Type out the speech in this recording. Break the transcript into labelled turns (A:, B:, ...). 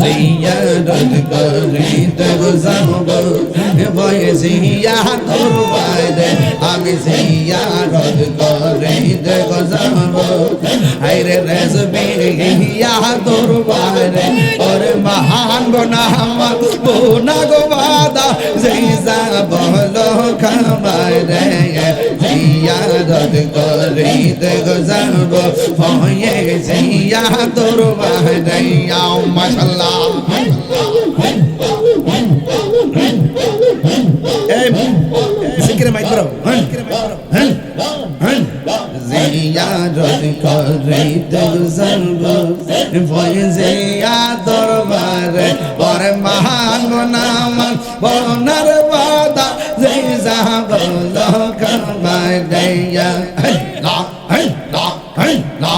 A: জিয়ারত করিতে যাব বয়সিয়া তোর বাইরে আমি জিয়ারত করিতে যাব হাইরে রেজবি ইয়া তোর বাইরে ওরে মহান গোনা আমার বোনা গো বাদা জিজা বলো খামারে জিয়ারত করিতে যাব বয়সিয়া তোর বাইরে আও মাশাআল্লাহ জিকিরে মাইক করো জিয়ারত করিতে যাব বয়সিয়া তোর বাইরে ওরে মহান গোনা আমার বোনার বাদা জিজা বলো খামারে লা লা লা লা